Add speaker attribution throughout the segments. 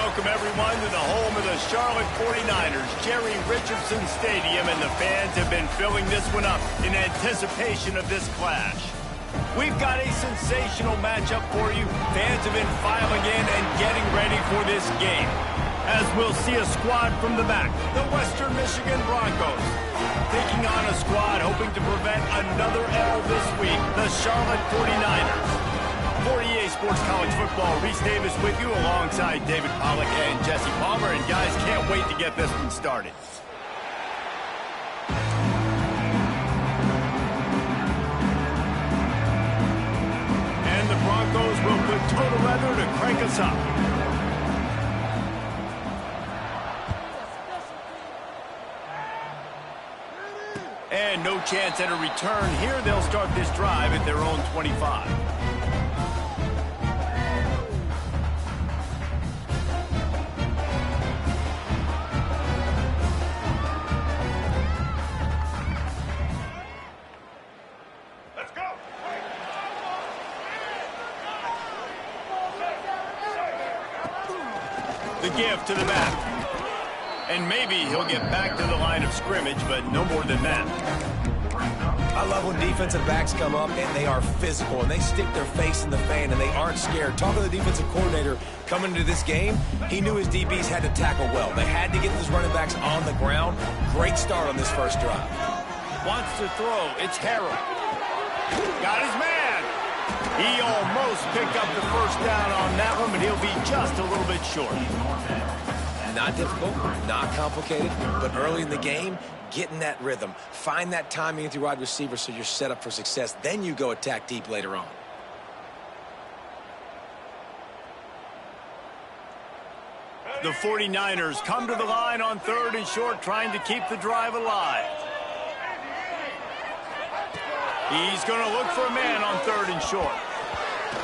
Speaker 1: Welcome, everyone, to the home of the Charlotte 49ers, Jerry Richardson Stadium, and the fans have been filling this one up in anticipation of this clash. We've got a sensational matchup for you. Fans have been filing in and getting ready for this game. As we'll see a squad from the back, the Western Michigan Broncos. Taking on a squad hoping to prevent another L this week, the Charlotte 49ers. For EA Sports College Football, Reese Davis with you alongside David Pollack and Jesse Palmer. And guys, can't wait to get this one started. And the Broncos will put total leather to crank us up. And no chance at a return here. They'll start this drive at their own 25. The give to the back. And maybe he'll get back to the line of scrimmage, but no more than that.
Speaker 2: I love when defensive backs come up and they are physical and they stick their face in the fan and they aren't scared. Talking to the defensive coordinator coming into this game, he knew his DBs had to tackle well. They had to get those running backs on the ground. Great start on this first drive.
Speaker 1: Wants to throw. It's Harrell. Got his man. He almost picked up the first down on that one, but he'll be just a little bit short.
Speaker 2: Not difficult, not complicated, but early in the game, get in that rhythm. Find that timing with your wide receiver so you're set up for success. Then you go attack deep later on.
Speaker 1: The 49ers come to the line on 3rd and short, trying to keep the drive alive. He's going to look for a man on 3rd and short.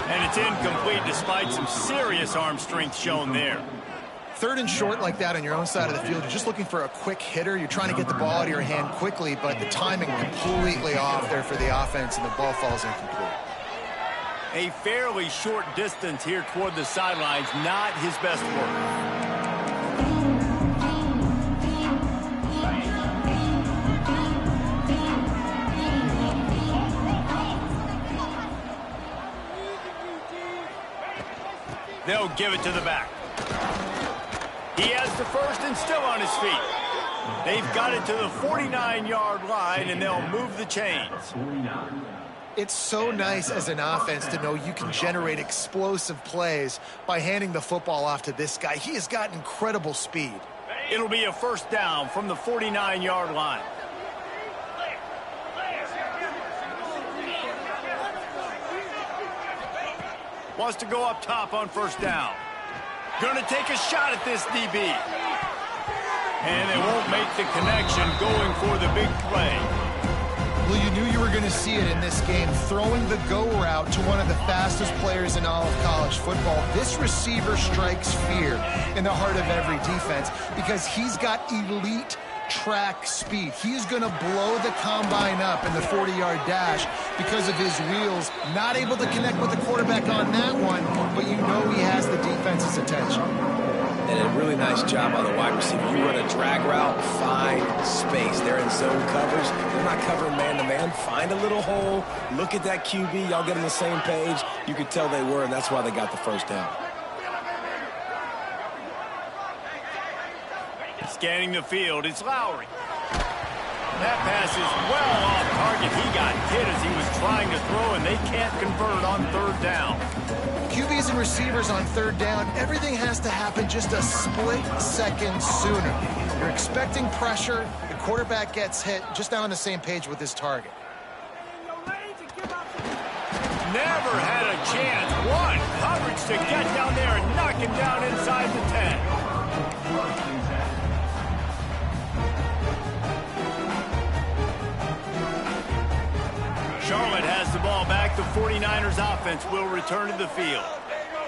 Speaker 1: And it's incomplete despite some serious arm strength shown there.
Speaker 3: 3rd and short like that on your own side of the field, you're just looking for a quick hitter. You're trying to get the ball out of your hand quickly, but the timing completely off there for the offense, and the ball falls incomplete.
Speaker 1: A fairly short distance here toward the sidelines, not his best work. They'll give it to the back. He has the first and still on his feet. They've got it to the 49-yard line, and they'll move the chains.
Speaker 3: It's so nice as an offense to know you can generate explosive plays by handing the football off to this guy. He has got incredible speed.
Speaker 1: It'll be a first down from the 49-yard line. Wants to go up top on first down. Going to take a shot at this DB. And they won't make the connection, going for the big play.
Speaker 3: Well, you knew you were going to see it in this game. Throwing the go route to one of the fastest players in all of college football. This receiver strikes fear in the heart of every defense because he's got elite track speed. He's going to blow the combine up in the 40-yard dash because of his wheels. Not able to connect with the quarterback on that one, but you know he has the defense's attention.
Speaker 2: And a really nice job by the wide receiver. You run a drag route, find space. They're in zone coverage. They're not covering man-to-man. Find a little hole. Look at that QB. Y'all get on the same page. You could tell they were, and that's why they got the first down.
Speaker 1: Scanning the field, it's Lowry. That pass is well off target. He got hit as he was trying to throw, and they can't convert on 3rd down.
Speaker 3: QBs and receivers on 3rd down, everything has to happen just a split second sooner. You're expecting pressure, the quarterback gets hit, just not on the same page with his target.
Speaker 1: Never had a chance. One coverage to get down there and knock him down inside the 10. Charlotte has the ball back. The 49ers offense will return to the field.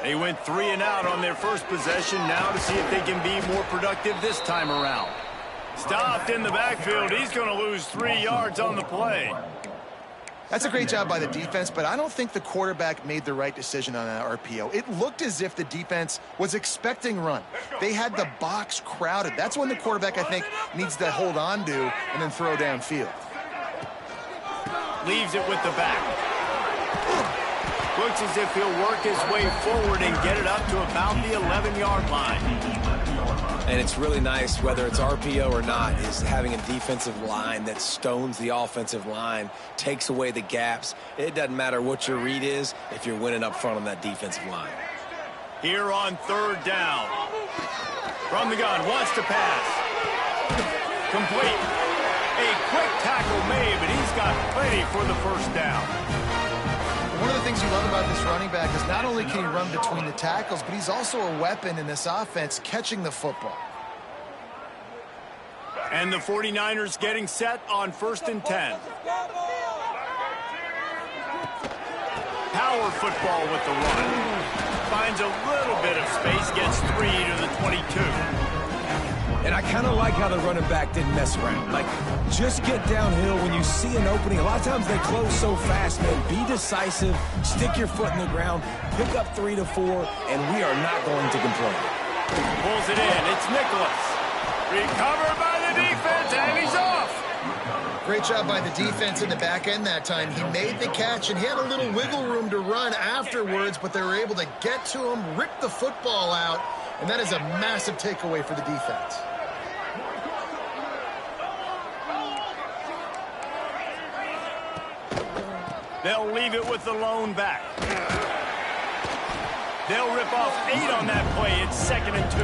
Speaker 1: They went 3 and out on their first possession. Now to see if they can be more productive this time around. Stopped in the backfield. He's going to lose 3 yards on the play.
Speaker 3: That's a great job by the defense, but I don't think the quarterback made the right decision on that RPO. It looked as if the defense was expecting run. They had the box crowded. That's when the quarterback, I think, needs to hold on to and then throw downfield.
Speaker 1: Leaves it with the back. Looks as if he'll work his way forward and get it up to about the 11-yard line.
Speaker 2: And it's really nice, whether it's RPO or not, is having a defensive line that stones the offensive line, takes away the gaps. It doesn't matter what your read is if you're winning up front on that defensive line.
Speaker 1: Here on third down. From the gun, wants to pass. Complete. A quick tackle made, but he's got plenty for the first down.
Speaker 3: One of the things you love about this running back is not only can he run between the tackles, but he's also a weapon in this offense catching the football.
Speaker 1: And the 49ers getting set on 1st and 10. Power football with the run. Finds a little bit of space, gets 3 to the 22.
Speaker 2: And I kind of like how the running back didn't mess around. Like, just get downhill when you see an opening. A lot of times they close so fast, man. Be decisive, stick your foot in the ground, pick up 3 to 4, and we are not going to complain.
Speaker 1: Pulls it in. It's Nicholas. Recovered by the defense, and he's off.
Speaker 3: Great job by the defense in the back end that time. He made the catch, and he had a little wiggle room to run afterwards, but they were able to get to him, rip the football out, and that is a massive takeaway for the defense.
Speaker 1: They'll leave it with the lone back. They'll rip off 8 on that play. It's 2nd and 2.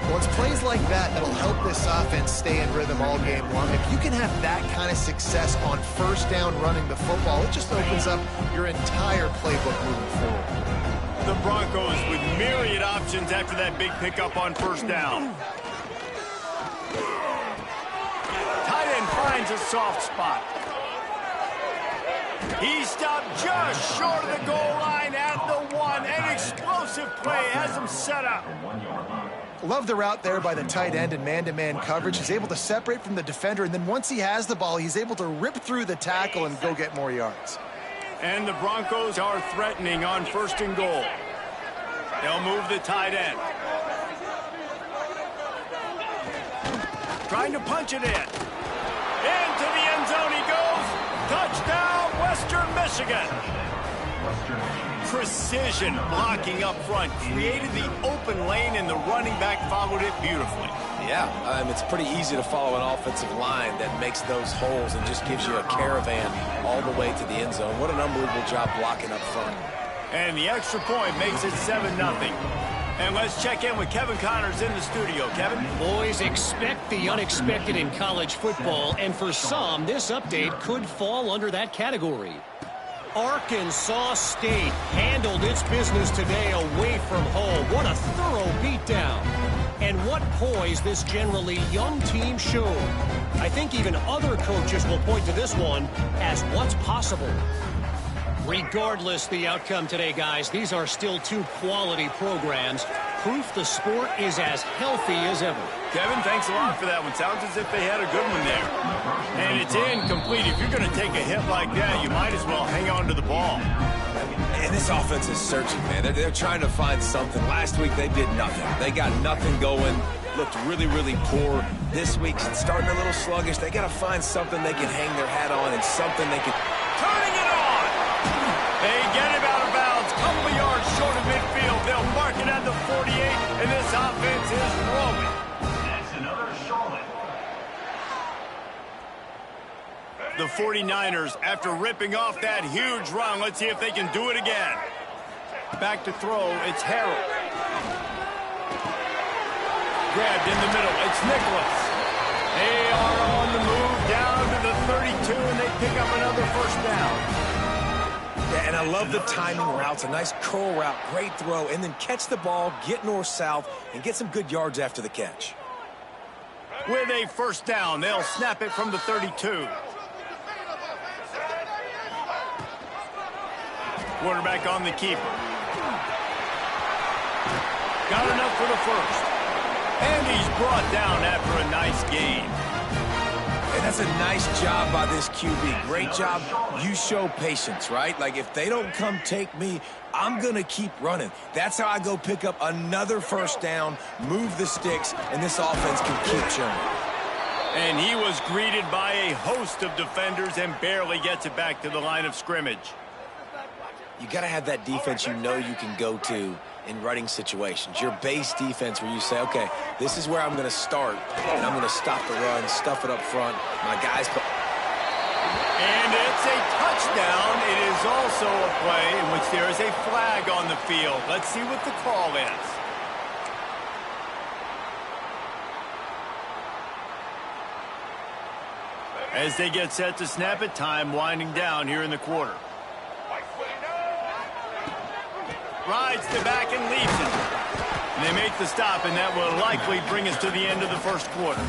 Speaker 3: Well, it's plays like that that'll help this offense stay in rhythm all game long. If you can have that kind of success on first down running the football, it just opens up your entire playbook moving forward.
Speaker 1: The Broncos with myriad options after that big pickup on first down. Tight end finds a soft spot. He stopped just short of the goal line at the 1. An explosive play has him set up.
Speaker 3: Love the route there by the tight end in man-to-man coverage. He's able to separate from the defender, and then once he has the ball, he's able to rip through the tackle and go get more yards.
Speaker 1: And the Broncos are threatening on 1st and goal. They'll move the tight end. Trying to punch it in. Into the end zone he goes. Touchdown, Western Michigan. Precision blocking up front. Created the open lane, and the running back followed it beautifully.
Speaker 2: Yeah, it's pretty easy to follow an offensive line that makes those holes and just gives you a caravan all the way to the end zone. What an unbelievable job blocking up front.
Speaker 1: And the extra point makes it 7-0. And let's check in with Kevin Connors in the studio. Kevin?
Speaker 4: Boys, expect the unexpected in college football, and for some, this update could fall under that category. Arkansas State handled its business today away from home. What a thorough beatdown. And what poise this generally young team showed. I think even other coaches will point to this one as what's possible. Regardless the outcome today, guys, these are still 2 quality programs. Proof the sport is as healthy as ever.
Speaker 1: Kevin, thanks a lot for that one. Sounds as if they had a good one there. And it's incomplete. If you're going to take a hit like that, you might as well hang on to the ball.
Speaker 2: And this offense is searching, man. They're trying to find something. Last week, they did nothing. They got nothing going. Looked really, really poor. This week's starting a little sluggish. They got to find something they can hang their hat on and something they can...
Speaker 1: Turning it on! They get him out of bounds. Couple of yards short of midfield. They'll mark it at the 48, and this offense is rolling. That's another Charlotte. The 49ers, after ripping off that huge run, let's see if they can do it again. Back to throw, it's Harold. Grabbed in the middle, it's Nicholas. They are on the move down to the 32, and they pick up another first down.
Speaker 2: Yeah, and I love the timing routes, a nice curl route, great throw, and then catch the ball, get north-south, and get some good yards after the catch.
Speaker 1: With a first down, they'll snap it from the 32. Quarterback on the keeper. Got enough for the first. And he's brought down after a nice gain.
Speaker 2: And that's a nice job by this QB. Great job. You show patience, right? Like, if they don't come take me, I'm going to keep running. That's how I go pick up another first down, move the sticks, and this offense can keep churning.
Speaker 1: And he was greeted by a host of defenders and barely gets it back to the line of scrimmage.
Speaker 2: You got to have that defense you know you can go to in running situations. Your base defense where you say, okay, this is where I'm going to start, and I'm going to stop the run, stuff it up front. My guys...
Speaker 1: And it's a touchdown. It is also a play in which there is a flag on the field. Let's see what the call is. As they get set to snap it, time winding down here in the quarter. Rides the back and leaves it. And they make the stop, and that will likely bring us to the end of the first quarter.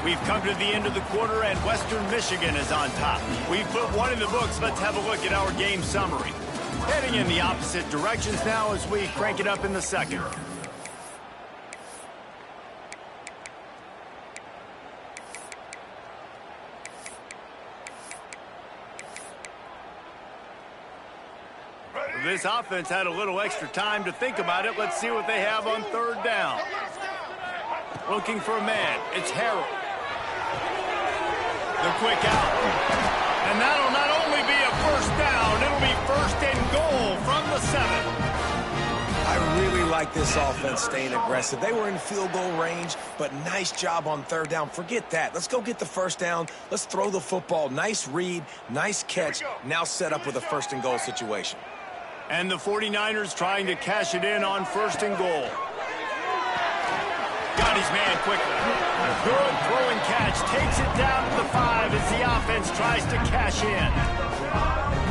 Speaker 1: We've come to the end of the quarter, and Western Michigan is on top. We've put one in the books. Let's have a look at our game summary. Heading in the opposite directions now as we crank it up in the second. This offense had a little extra time to think about it. Let's see what they have on third down. Looking for a man. It's Harrell. The quick out. And that'll not only be a first down, it'll be first and goal from the 7.
Speaker 2: I really like this offense staying aggressive. They were in field goal range, but nice job on third down. Forget that. Let's go get the first down. Let's throw the football. Nice read, nice catch. Now set up with a first and goal situation.
Speaker 1: And the 49ers trying to cash it in on first and goal. Got his man quickly. Good throw and catch. Takes it down to the 5 as the offense tries to cash in.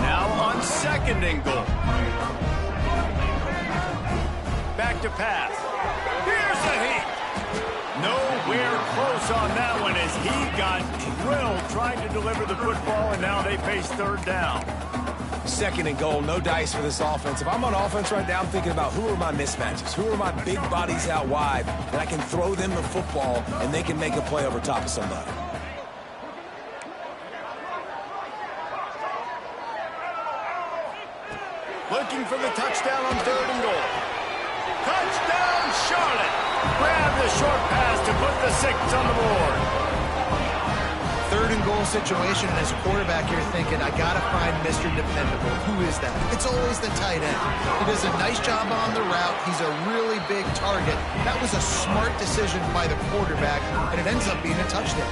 Speaker 1: Now on second and goal. Back to pass. Here's the heat. Nowhere close on that one as he got drilled trying to deliver the football, and now they face third down.
Speaker 2: Second and goal, no dice for this offense. If I'm on offense right now, I'm thinking about who are my mismatches? Who are my big bodies out wide? And I can throw them the football, and they can make a play over top of somebody.
Speaker 1: Looking for the touchdown on third and goal. Touchdown, Charlotte! Grab the short pass to put the 6 on the board.
Speaker 3: Third and goal situation, and as a quarterback, you're thinking, I got to find Mr. Dependable. Who is that? It's always the tight end. He does a nice job on the route. He's a really big target. That was a smart decision by the quarterback, and it ends up being a touchdown.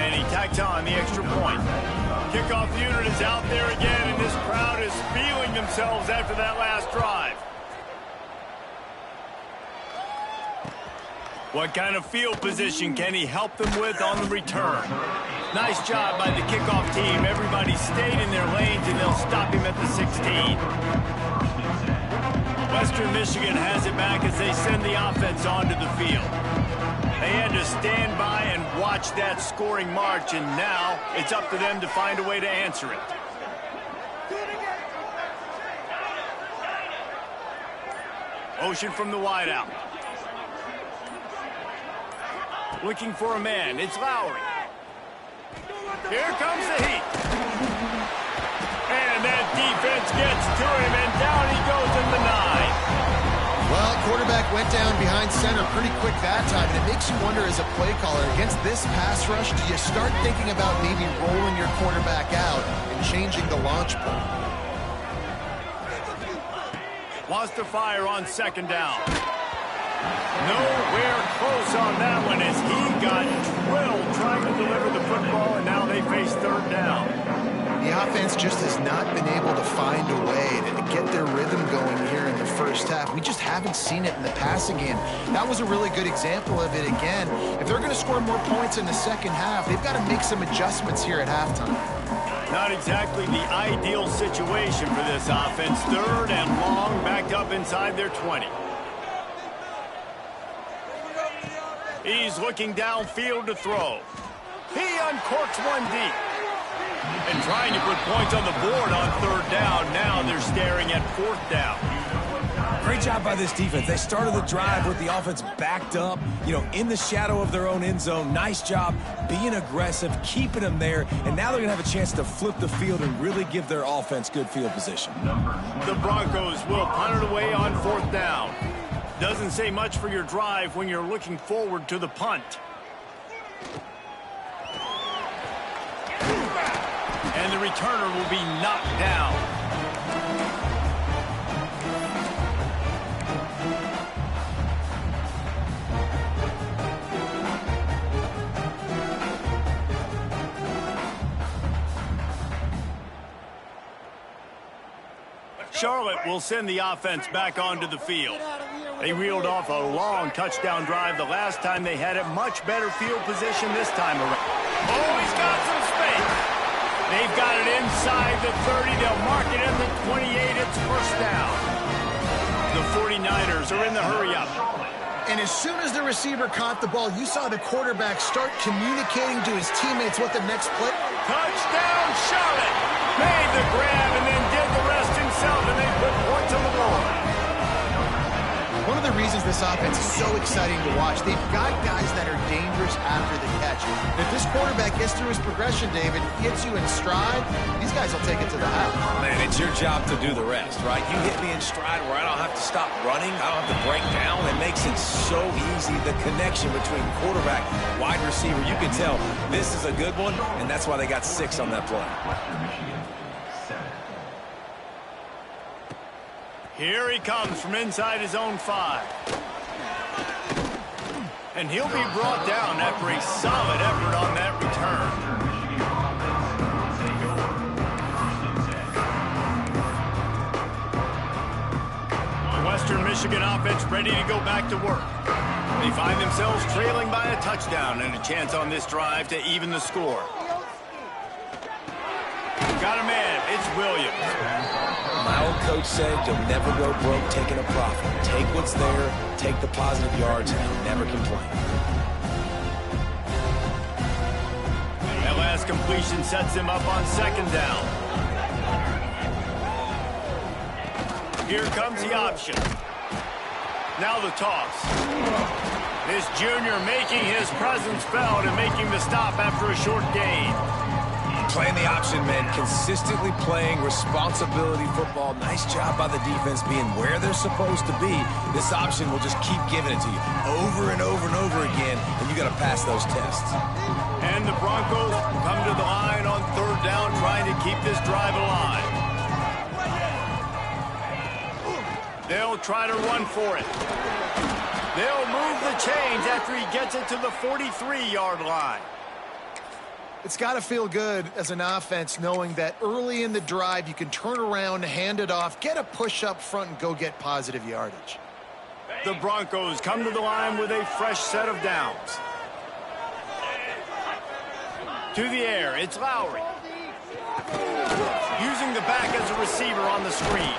Speaker 1: And he tacks on the extra point. Kickoff unit is out there again, and this crowd is feeling themselves after that last drive. What kind of field position can he help them with on the return? Nice job by the kickoff team. Everybody stayed in their lanes, and they'll stop him at the 16. Western Michigan has it back as they send the offense onto the field. They had to stand by and watch that scoring march, and now it's up to them to find a way to answer it. Motion from the wideout. Looking for a man. It's Lowry. Here comes the heat. And that defense gets to him, and down he goes in the 9.
Speaker 3: Well, quarterback went down behind center pretty quick that time, and it makes you wonder as a play caller, against this pass rush, do you start thinking about maybe rolling your quarterback out and changing the launch point?
Speaker 1: Wants to fire on second down. Nowhere close on that one as he got drilled trying to deliver the football, and now they face third down.
Speaker 3: The offense just has not been able to find a way to get their rhythm going here in the first half. We just haven't seen it in the passing game. That was a really good example of it again. If they're going to score more points in the second half, they've got to make some adjustments here at halftime.
Speaker 1: Not exactly the ideal situation for this offense. Third and long, backed up inside their 20. He's looking downfield to throw. He uncorks one deep. And trying to put points on the board on third down. Now they're staring at fourth down.
Speaker 2: Great job by this defense. They started the drive with the offense backed up, in the shadow of their own end zone. Nice job being aggressive, keeping them there, and now they're going to have a chance to flip the field and really give their offense good field position.
Speaker 1: The Broncos will punt it away on fourth down. Doesn't say much for your drive when you're looking forward to the punt. And the returner will be knocked down. Charlotte will send the offense back onto the field. They reeled off a long touchdown drive the last time they had it. Much better field position this time around. Oh, he's got some space. They've got it inside the 30. They'll mark it in the 28. It's first down. The 49ers are in the hurry-up.
Speaker 3: And as soon as the receiver caught the ball, you saw the quarterback start communicating to his teammates what the next play.
Speaker 1: Touchdown, Charlotte. Made the grab and then did the rest himself, and they put points on the board.
Speaker 3: One of the reasons this offense is so exciting to watch, they've got guys that are dangerous after the catch. If this quarterback gets through his progression, David, gets you in stride, these guys will take it to the house.
Speaker 2: Man, it's your job to do the rest, right? You hit me in stride where I don't have to stop running. I don't have to break down. It makes it so easy. The connection between quarterback, wide receiver, you can tell this is a good one, and that's why they got 6 on that play.
Speaker 1: Here he comes from inside his own 5. And he'll be brought down after a solid effort on that return. The Western Michigan offense ready to go back to work. They find themselves trailing by a touchdown and a chance on this drive to even the score. Got a man. It's Williams.
Speaker 2: My old coach said you'll never go broke taking a profit. Take what's there, take the positive yards, and you'll never complain.
Speaker 1: That last completion sets him up on second down. Here comes the option. Now the toss. This junior making his presence felt and making the stop after a short gain.
Speaker 2: Playing the option, man. Consistently playing responsibility football. Nice job by the defense being where they're supposed to be. This option will just keep giving it to you over and over and over again, and you got to pass those tests.
Speaker 1: And the Broncos come to the line on third down, trying to keep this drive alive. They'll try to run for it. They'll move the chains after he gets it to the 43-yard line.
Speaker 3: It's got to feel good as an offense knowing that early in the drive you can turn around, hand it off, get a push up front, and go get positive yardage.
Speaker 1: The Broncos come to the line with a fresh set of downs. To the air, it's Lowry. Using the back as a receiver on the screen.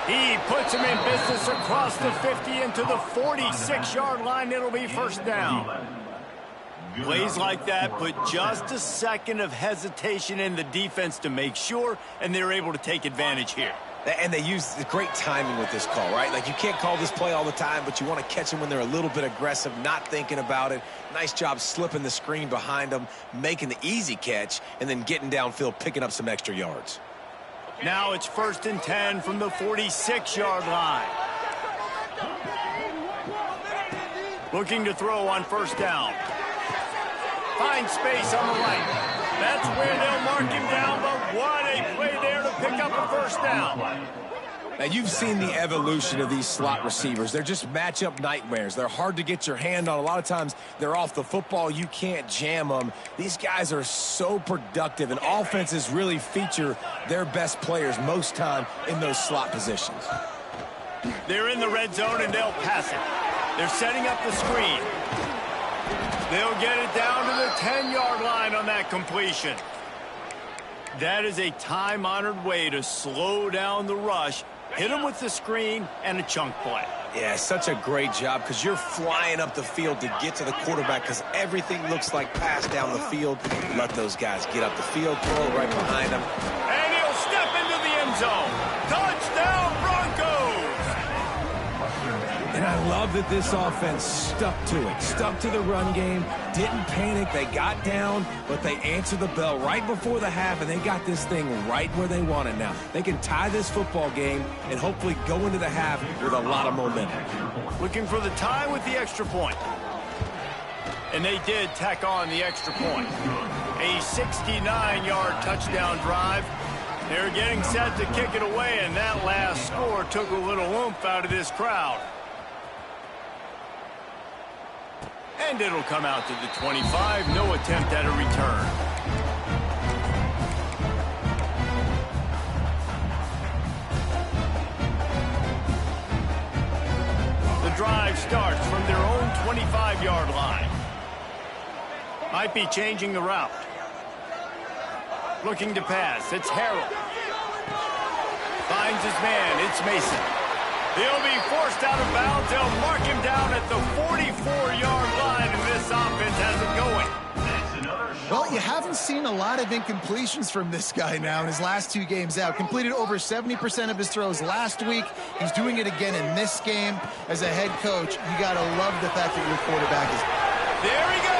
Speaker 1: He puts him in business across the 50 into the 46-yard line. It'll be first down. Plays like that put just a second of hesitation in the defense to make sure, and they're able to take advantage here.
Speaker 2: And they use the great timing with this call, right? Like, you can't call this play all the time, but you want to catch them when they're a little bit aggressive, not thinking about it. Nice job slipping the screen behind them, making the easy catch, and then getting downfield, picking up some extra yards.
Speaker 1: Now it's 1st and 10 from the 46-yard line. Looking to throw on first down. Find space on the right. That's where they'll mark him down, but what a play there to pick up a first down.
Speaker 2: Now, you've seen the evolution of these slot receivers. They're just matchup nightmares. They're hard to get your hand on. A lot of times, they're off the football. You can't jam them. These guys are so productive, and offenses really feature their best players most time in those slot positions.
Speaker 1: They're in the red zone, and they'll pass it. They're setting up the screen. They'll get it down to the 10-yard line on that completion. That is a time-honored way to slow down the rush Hit him with the screen and a chunk play.
Speaker 2: Yeah, such a great job because you're flying up the field to get to the quarterback because everything looks like pass down the field. Let those guys get up the field, throw it right behind them.
Speaker 1: And he'll step into the end zone. Touchdown, Broncos!
Speaker 2: And I love that this offense stuck to it, stuck to the run game, didn't panic. They got down, but they answered the bell right before the half, and they got this thing right where they want it now. They can tie this football game and hopefully go into the half with a lot of momentum.
Speaker 1: Looking for the tie with the extra point. And they did tack on the extra point. A 69-yard touchdown drive. They're getting set to kick it away, and that last score took a little oomph out of this crowd. And it'll come out to the 25. No attempt at a return. The drive starts from their own 25-yard line. Might be changing the route. Looking to pass. It's Harold. Finds his man. It's Mason. He'll be forced out of bounds. They'll mark him down at the 44-yard line, and this offense has it going.
Speaker 3: Well, you haven't seen a lot of incompletions from this guy now in his last 2 games out. Completed over 70% of his throws last week. He's doing it again in this game. As a head coach, you got to love the fact that your quarterback is...
Speaker 1: There he goes.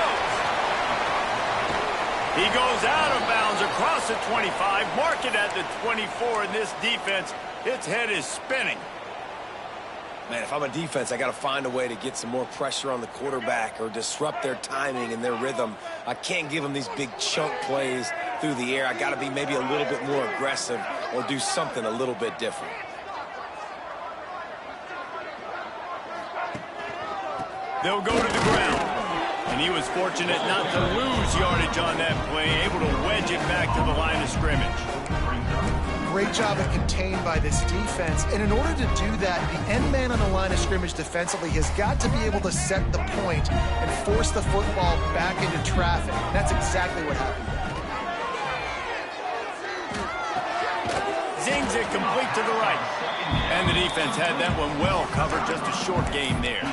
Speaker 1: He goes out of bounds across the 25, mark it at the 24, and this defense, its head is spinning.
Speaker 2: Man, if I'm a defense, I got to find a way to get some more pressure on the quarterback or disrupt their timing and their rhythm. I can't give them these big chunk plays through the air. I got to be maybe a little bit more aggressive or do something a little bit different.
Speaker 1: They'll go to the ground. And he was fortunate not to lose yardage on that play, able to wedge it back to the line of scrimmage.
Speaker 3: Great job of contained by this defense. And in order to do that, the end man on the line of scrimmage defensively has got to be able to set the point and force the football back into traffic. And that's exactly what happened.
Speaker 1: Zings it complete to the right. And the defense had that one well covered, just a short game there.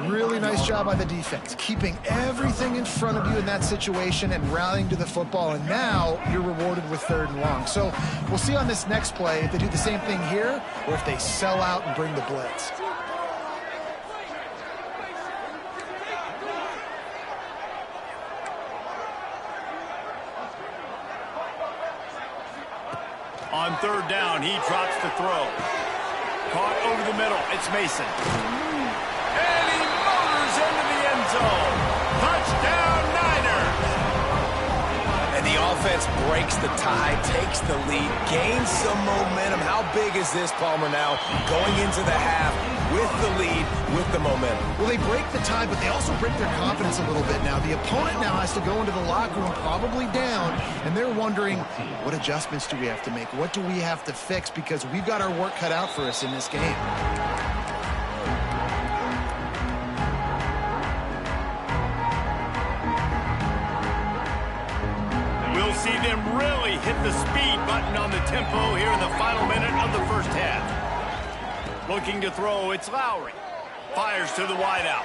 Speaker 3: Really nice job by the defense, keeping everything in front of you in that situation and rallying to the football, and now you're rewarded with 3rd and long. So we'll see on this next play if they do the same thing here or if they sell out and bring the blitz.
Speaker 1: On 3rd down, he drops the throw. Caught over the middle, it's Mason. And he motors into the end zone. Touchdown, Niners!
Speaker 2: And the offense breaks the tie, takes the lead, gains some momentum. How big is this, Palmer, now going into the half with the lead, with the momentum?
Speaker 3: Well, they break the tie, but they also break their confidence a little bit now. The opponent now has to go into the locker room probably down, and they're wondering, what adjustments do we have to make? What do we have to fix? Because we've got our work cut out for us in this game.
Speaker 1: We'll see them really hit the speed button on the tempo here in the final minute of the first half. Looking to throw, it's Lowry. Fires to the wideout.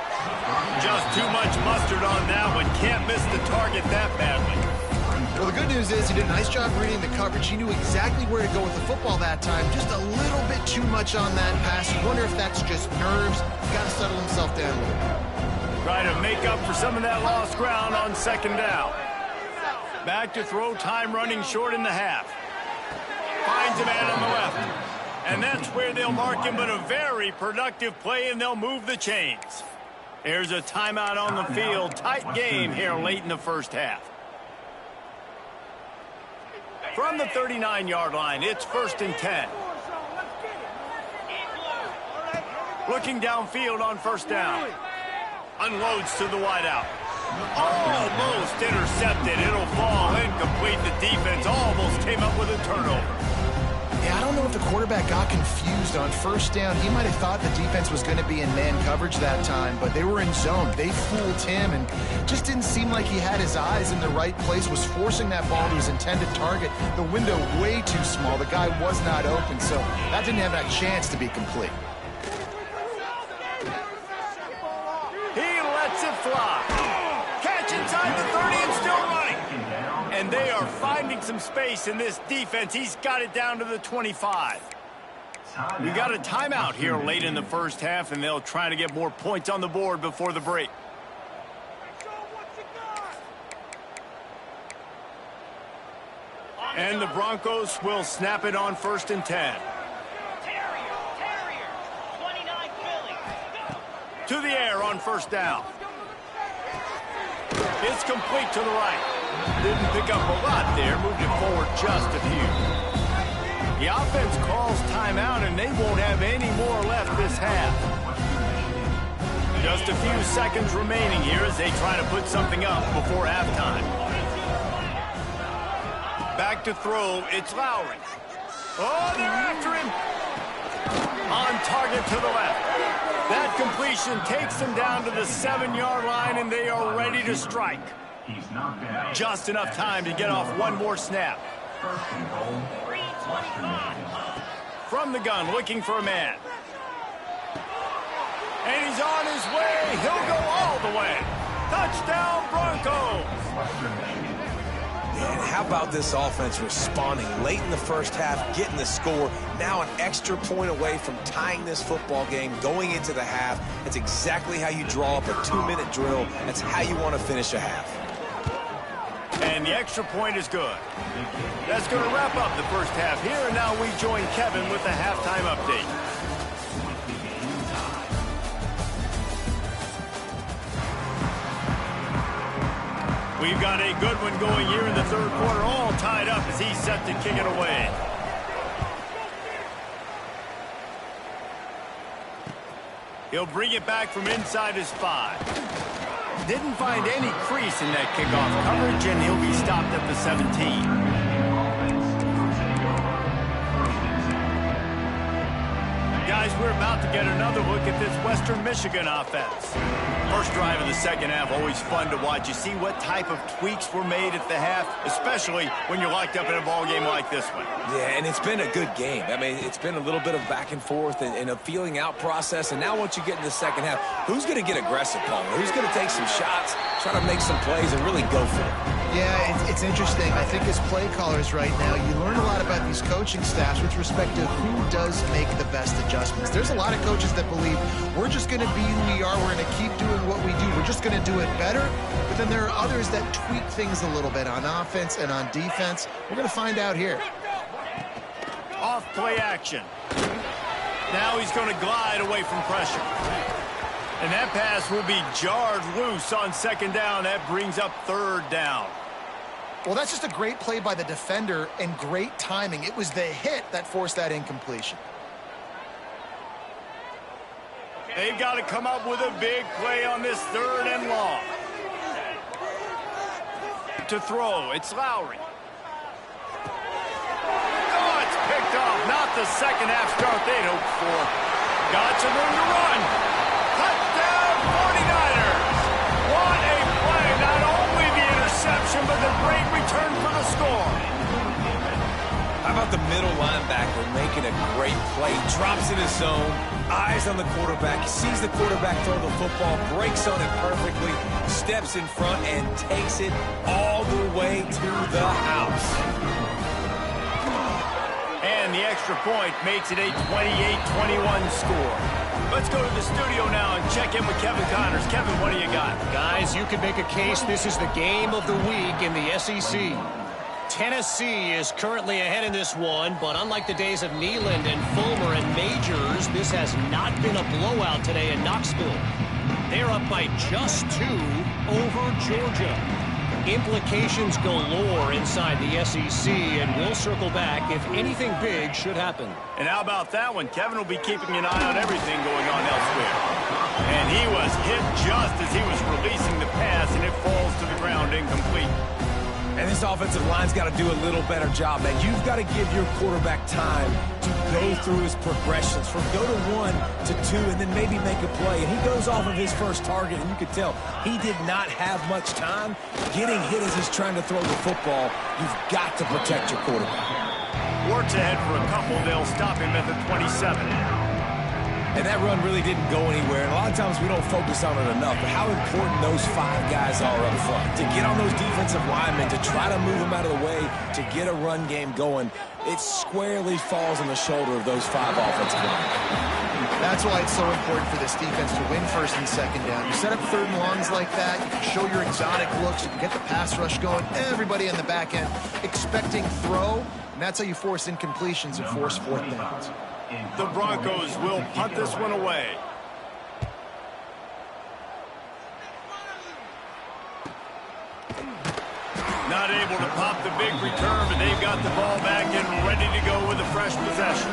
Speaker 1: Just too much mustard on that one. Can't miss the target that badly.
Speaker 3: Well, the good news is he did a nice job reading the coverage. He knew exactly where to go with the football that time. Just a little bit too much on that pass. You wonder if that's just nerves. He's got to settle himself down a little bit.
Speaker 1: Try to make up for some of that lost ground on 2nd down. Back to throw, time running short in the half. Finds a man on the left. And that's where they'll mark him, but a very productive play, and they'll move the chains. There's a timeout on the field. Tight game here late in the first half. From the 39-yard line, it's 1st and 10. Looking downfield on 1st down. Unloads to the wideout. Almost intercepted. It'll fall incomplete. The defense almost came up with a turnover.
Speaker 3: Yeah, I don't know if the quarterback got confused on first down. He might have thought the defense was going to be in man coverage that time, but they were in zone. They fooled him and just didn't seem like he had his eyes in the right place, was forcing that ball to his intended target. The window way too small. The guy was not open, so that didn't have that chance to be complete.
Speaker 1: He lets it fly. Catch inside the 30 and still running. And they are finding some space in this defense. He's got it down to the 25. We got a timeout here late in the first half, and they'll try to get more points on the board before the break. And the Broncos will snap it on 1st and 10. To the air on 1st down. It's complete to the right. Didn't pick up a lot there. Moved it forward just a few. The offense calls timeout, and they won't have any more left this half. Just a few seconds remaining here as they try to put something up before halftime. Back to throw. It's Lowry. Oh, they're after him. On target to the left. That completion takes them down to the 7-yard line, and they are ready to strike. Just enough time to get off one more snap. From the gun, looking for a man. And he's on his way. He'll go all the way. Touchdown, Broncos.
Speaker 2: And how about this offense responding late in the first half, getting the score, now an extra point away from tying this football game going into the half. That's exactly how you draw up a 2-minute drill. That's how you want to finish a half.
Speaker 1: And the extra point is good. That's going to wrap up the first half here, and now we join Kevin with the halftime update. We've got a good one going here in the third quarter, all tied up as he's set to kick it away. He'll bring it back from inside his 5. Didn't find any crease in that kickoff coverage, and he'll be stopped at the 17. Guys, we're about to get another look at this Western Michigan offense. First drive of the second half, always fun to watch. You see what type of tweaks were made at the half, especially when you're locked up in a ball game like this one.
Speaker 2: Yeah, and it's been a good game. I mean, it's been a little bit of back and forth and a feeling out process. And now once you get in the second half, who's going to get aggressive, Paul? Who's going to take some shots, try to make some plays, and really go for it?
Speaker 3: Yeah, it's interesting. I think as play callers right now, you learn a lot about these coaching staffs with respect to who does make the best adjustments. There's a lot of coaches that believe we're just going to be who we are. We're going to keep doing what we do. We're just going to do it better. But then there are others that tweak things a little bit on offense and on defense. We're going to find out here.
Speaker 1: Off play action. Now he's going to glide away from pressure. And that pass will be jarred loose on second down. That brings up third down.
Speaker 3: Well, that's just a great play by the defender and great timing. It was the hit that forced that incompletion.
Speaker 1: They've got to come up with a big play on this third and long. To throw, it's Lowry. Oh, it's picked off. Not the second half start they'd hoped for. Got some room to run. Touchdown, 49ers. What a play. Not only the interception, but the great return for the score.
Speaker 2: How about the middle linebacker making a great play? Drops in his zone, eyes on the quarterback, sees the quarterback throw the football, breaks on it perfectly, steps in front, and takes it all the way to the house.
Speaker 1: And the extra point makes it a 28-21 score. Let's go to the studio now and check in with Kevin Connors. Kevin, what do you got?
Speaker 4: Guys, you could make a case this is the game of the week in the SEC. Tennessee is currently ahead in this one, but unlike the days of Neyland and Fulmer and Majors, this has not been a blowout today in Knoxville. They're up by just 2 over Georgia. Implications galore inside the SEC, and we'll circle back if anything big should happen.
Speaker 1: And how about that one? Kevin will be keeping an eye on everything going on elsewhere. And he was hit just as he was releasing the pass, and it falls to the ground incomplete.
Speaker 2: And this offensive line's got to do a little better job, man. You've got to give your quarterback time to go through his progressions from go to 1 to 2 and then maybe make a play. And he goes off of his first target, and you could tell he did not have much time getting hit as he's trying to throw the football. You've got to protect your quarterback.
Speaker 1: Works ahead for a couple. They'll stop him at the 27.
Speaker 2: And that run really didn't go anywhere. And a lot of times we don't focus on it enough, but how important those 5 guys are up front. To get on those defensive linemen, to try to move them out of the way, to get a run game going, it squarely falls on the shoulder of those 5 offensive linemen.
Speaker 3: That's why it's so important for this defense to win first and second down. You set up third and longs like that, you can show your exotic looks, you can get the pass rush going, everybody in the back end expecting throw, and that's how you force incompletions and force fourth downs.
Speaker 1: The Broncos will punt this one away. Not able to pop the big return, but they've got the ball back and ready to go with a fresh possession.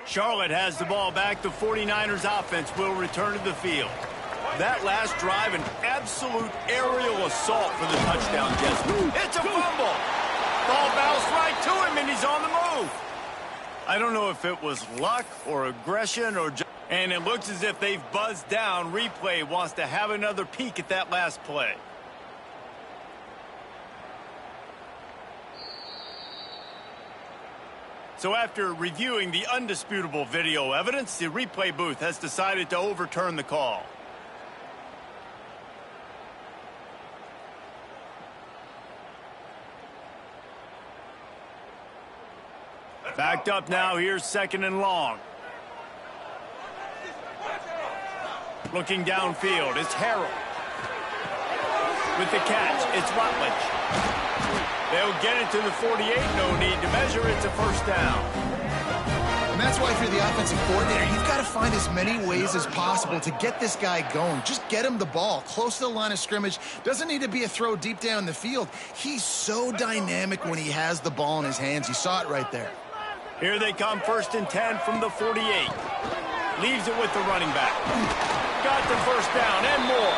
Speaker 1: Charlotte has the ball back. The 49ers offense will return to the field. That last drive, an absolute aerial assault for the touchdown, Jess. It's a fumble. Ball bounced right to him, and he's on the move. I don't know if it was luck or aggression or just... And it looks as if they've buzzed down. Replay wants to have another peek at that last play. So after reviewing the undisputable video evidence, the replay booth has decided to overturn the call. Backed up now, here's 2nd and long. Looking downfield, it's Harrell. With the catch, it's Rutledge. They'll get it to the 48, no need to measure, it's a first down.
Speaker 3: And that's why if you're the offensive coordinator, you've got to find as many ways as possible to get this guy going. Just get him the ball close to the line of scrimmage. Doesn't need to be a throw deep down the field. He's so dynamic when he has the ball in his hands. You saw it right there.
Speaker 1: Here they come, 1st and 10 from the 48. Leaves it with the running back. Got the first down and more.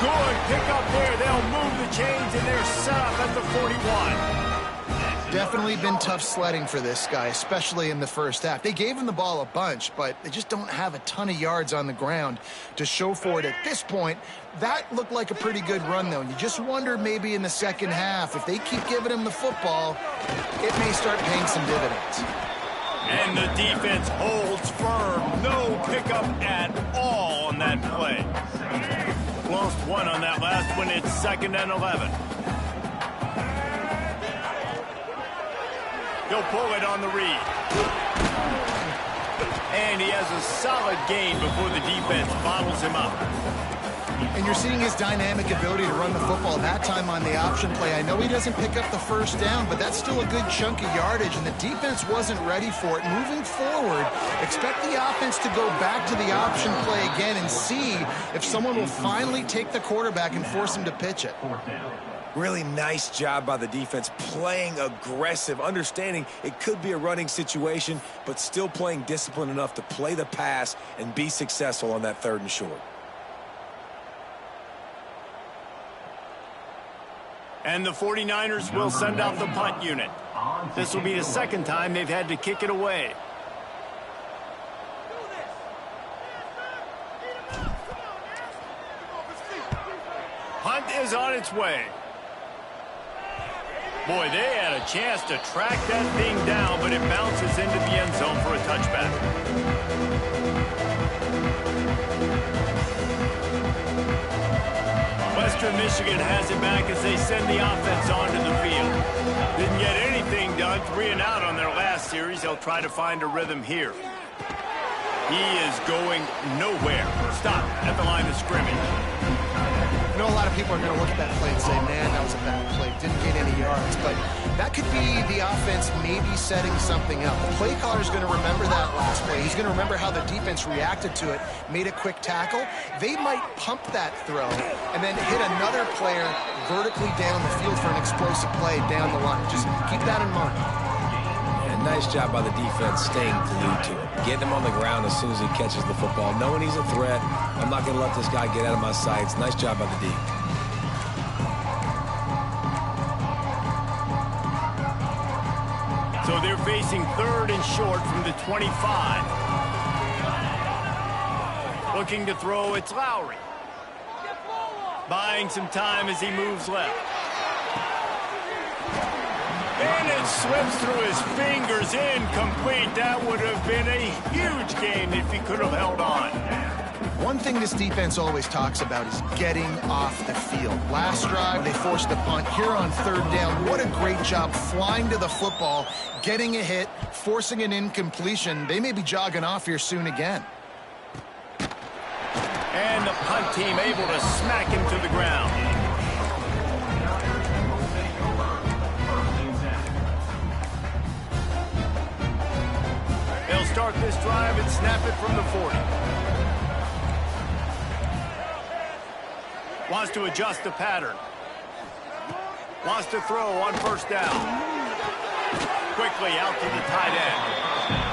Speaker 1: Good pick up there. They'll move the chains, and they're set up at the 41.
Speaker 3: Definitely been tough sledding for this guy, especially in the first half. They gave him the ball a bunch, but they just don't have a ton of yards on the ground to show for it at this point. That looked like a pretty good run, though. You just wonder maybe in the second half, if they keep giving him the football, it may start paying some dividends.
Speaker 1: And the defense holds firm. No pickup at all on that play. Lost one on that last one. It's 2nd and 11. He'll pull it on the read. And he has a solid gain before the defense bottles him up.
Speaker 3: And you're seeing his dynamic ability to run the football, that time on the option play. I know he doesn't pick up the first down, but that's still a good chunk of yardage, and the defense wasn't ready for it. Moving forward, expect the offense to go back to the option play again and see if someone will finally take the quarterback and force him to pitch it.
Speaker 2: Really nice job by the defense, playing aggressive, understanding it could be a running situation, but still playing disciplined enough to play the pass and be successful on that 3rd and short.
Speaker 1: And the 49ers will send out the punt unit. This will be the 2nd time they've had to kick it away. Punt is on its way. Boy, they had a chance to track that thing down, but it bounces into the end zone for a touchback. Western Michigan has it back as they send the offense onto the field. Didn't get anything done, 3 and out on their last series. They'll try to find a rhythm here. He is going nowhere. Stop at the line of scrimmage.
Speaker 3: I know a lot of people are going to look at that play and say, man, that was a bad play. Didn't get any yards. But that could be the offense maybe setting something up. The play caller is going to remember that last play. He's going to remember how the defense reacted to it, made a quick tackle. They might pump that throw and then hit another player vertically down the field for an explosive play down the line. Just keep that in mind.
Speaker 2: And nice job by the defense staying glued to him. Getting him on the ground as soon as he catches the football. Knowing he's a threat, I'm not going to let this guy get out of my sights. Nice job by the D.
Speaker 1: So they're facing 3rd and short from the 25. Looking to throw, it's Lowry. Buying some time as he moves left. And it slips through his fingers, incomplete. That would have been a huge game if he could have held on.
Speaker 3: One thing this defense always talks about is getting off the field. Last drive, they forced the punt. Here on 3rd down, what a great job flying to the football, getting a hit, forcing an incompletion. They may be jogging off here soon again.
Speaker 1: And the punt team able to smack him to the ground. They'll start this drive and snap it from the 40. Wants to adjust the pattern. Wants to throw on 1st down. Quickly out to the tight end.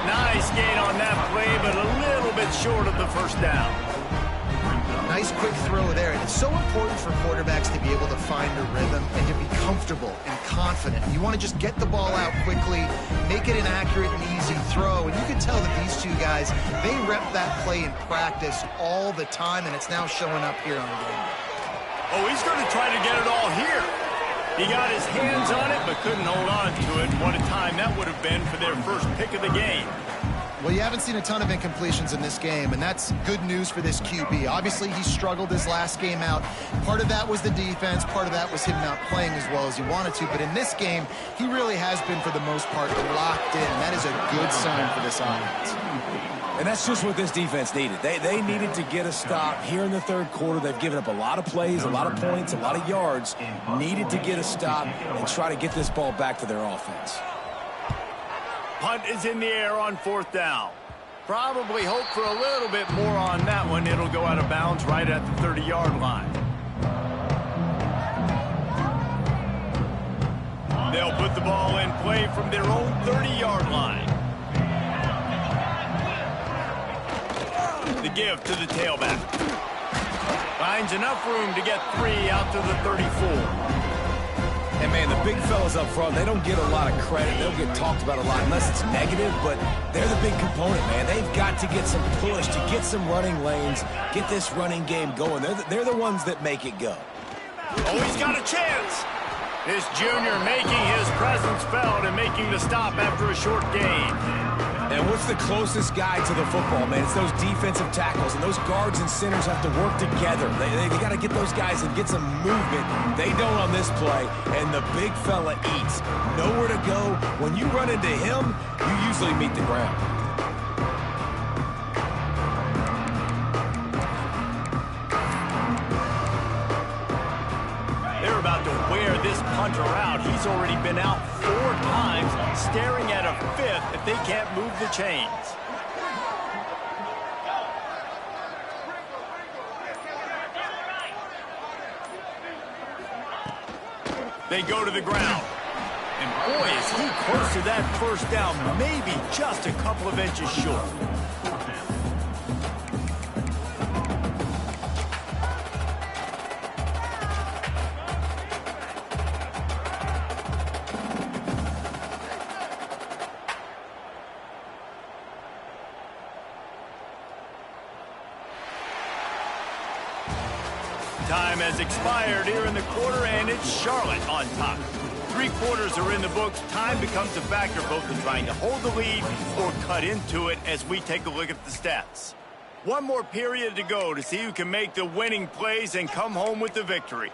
Speaker 1: Nice gain on that play, but a little bit short of the 1st down.
Speaker 3: Nice quick throw there, and it's so important for quarterbacks to be able to find a rhythm and to be comfortable and confident. You want to just get the ball out quickly, make it an accurate and easy throw, and you can tell that these two guys, they rep that play in practice all the time, and it's now showing up here on the game.
Speaker 1: Oh, he's going to try to get it all here. He got his hands on it, but couldn't hold on to it. What a time that would have been for their first pick of the game.
Speaker 3: Well, you haven't seen a ton of incompletions in this game, and that's good news for this QB. Obviously, he struggled his last game out. Part of that was the defense. Part of that was him not playing as well as he wanted to. But in this game, he really has been, for the most part, locked in. That is a good sign for this offense.
Speaker 2: And that's just what this defense needed. They needed to get a stop here in the 3rd quarter. They've given up a lot of plays, a lot of points, a lot of yards. Needed to get a stop and try to get this ball back to their offense.
Speaker 1: Punt is in the air on 4th down. Probably hope for a little bit more on that one. It'll go out of bounds right at the 30-yard line. They'll put the ball in play from their own 30-yard line. The give to the tailback. Finds enough room to get 3 out to the 34.
Speaker 2: And, man, the big fellas up front, they don't get a lot of credit. They don't get talked about a lot unless it's negative, but they're the big component, man. They've got to get some push, to get some running lanes, get this running game going. They're the ones that make it go.
Speaker 1: Oh, he's got a chance. This junior making his presence felt and making the stop after a short gain.
Speaker 2: And what's the closest guy to the football, man? It's those defensive tackles, and those guards and centers have to work together. They got to get those guys and get some movement. They don't on this play, and the big fella eats. Nowhere to go. When you run into him, you usually meet the ground.
Speaker 1: They're about to wear this punter out. He's already been out 4 times, staring at a 5th if they can't move the chains. They go to the ground. And boy, is he close to that 1st down, maybe just a couple of inches short. Time has expired here in the quarter, and it's Charlotte on top. 3 quarters are in the books. Time becomes a factor both in trying to hold the lead or cut into it as we take a look at the stats. 1 more period to go to see who can make the winning plays and come home with the victory.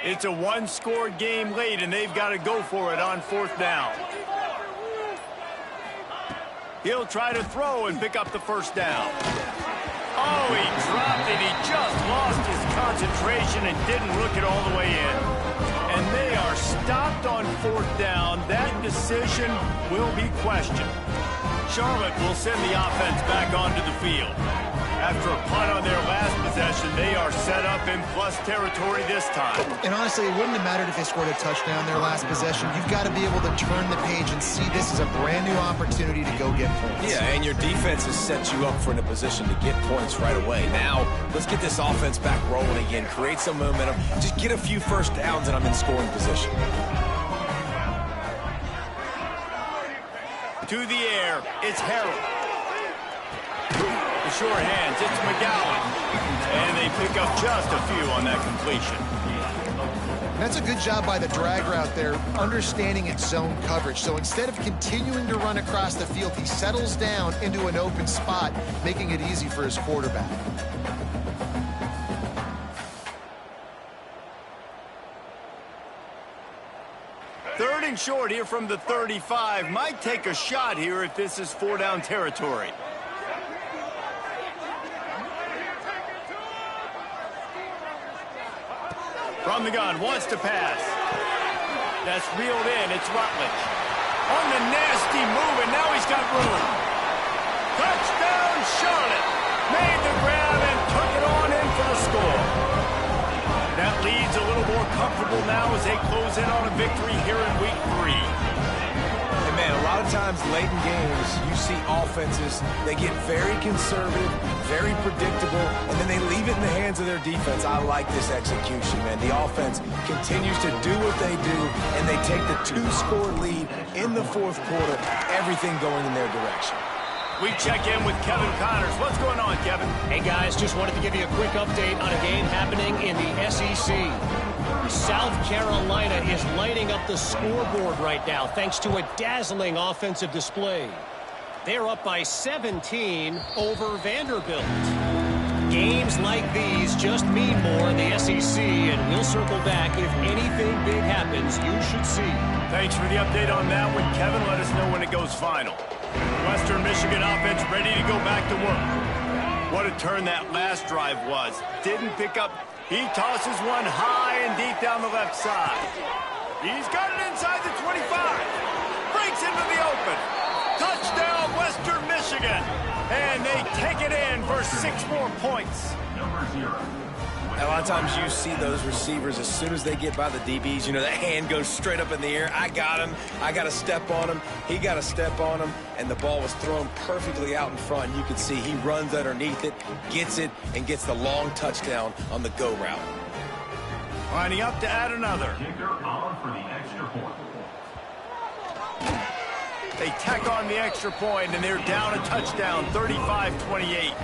Speaker 1: It's a 1-score game late, and they've got to go for it on 4th down. He'll try to throw and pick up the 1st down. Oh, he dropped it. He just lost his concentration and didn't look it all the way in. And they are stopped on 4th down. That decision will be questioned. Charlotte will send the offense back onto the field. After a punt on their last possession, they are set up in plus territory this time.
Speaker 3: And honestly, it wouldn't have mattered if they scored a touchdown their last possession. You've got to be able to turn the page and see this as a brand new opportunity to go get points.
Speaker 2: Yeah, and your defense has set you up for in a position to get points right away. Now, let's get this offense back rolling again, create some momentum, just get a few first downs, and I'm in scoring position.
Speaker 1: To the air, it's Harrell. The short hands, it's McGowan. And they pick up just a few on that completion.
Speaker 3: That's a good job by the drag route there, understanding its zone coverage. So instead of continuing to run across the field, he settles down into an open spot, making it easy for his quarterback.
Speaker 1: Third and short here from the 35. Might take a shot here if this is 4-down territory. From the gun, wants to pass. That's reeled in. It's Rutledge. On the nasty move, and now he's got room. Touchdown, Charlotte. Made the grab and took it on in for the score. That lead's a little more comfortable now as they close in on a victory here in week 3.
Speaker 2: And man, a lot of times late in games, you see offenses, they get very conservative, very predictable, and then they leave it in the hands of their defense. I like this execution, man. The offense continues to do what they do, and they take the 2-score lead in the 4th quarter, everything going in their direction.
Speaker 1: We check in with Kevin Connors. What's going on, Kevin?
Speaker 4: Hey, guys, just wanted to give you a quick update on a game happening in the SEC. South Carolina is lighting up the scoreboard right now thanks to a dazzling offensive display. They're up by 17 over Vanderbilt. Games like these just mean more in the SEC, and we'll circle back if anything big happens you should see.
Speaker 1: Thanks for the update on that one, Kevin. Let us know when it goes final. Western Michigan offense ready to go back to work. What a turn that last drive was. Didn't pick up. He tosses one high and deep down the left side. He's got it inside the 25. Breaks into the open. Touchdown, Western Michigan. And they take it in for 6 more points.
Speaker 2: A lot of times you see those receivers, as soon as they get by the DBs, you know, that hand goes straight up in the air. I got him. I got to step on him. He got to step on him. And the ball was thrown perfectly out in front. You can see he runs underneath it, gets it, and gets the long touchdown on the go route.
Speaker 1: Lining up to add another. They tack on the extra point, and they're down a touchdown, 35-28.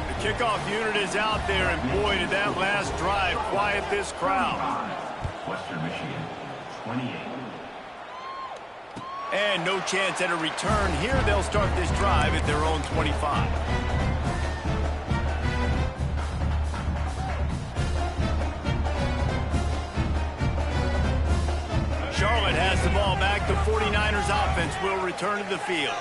Speaker 1: The kickoff unit is out there, and boy, did that last drive quiet this crowd.
Speaker 5: Western Michigan, 28.
Speaker 1: And no chance at a return here. They'll start this drive at their own 25. Charlotte has the ball back. The 49ers offense will return to the field.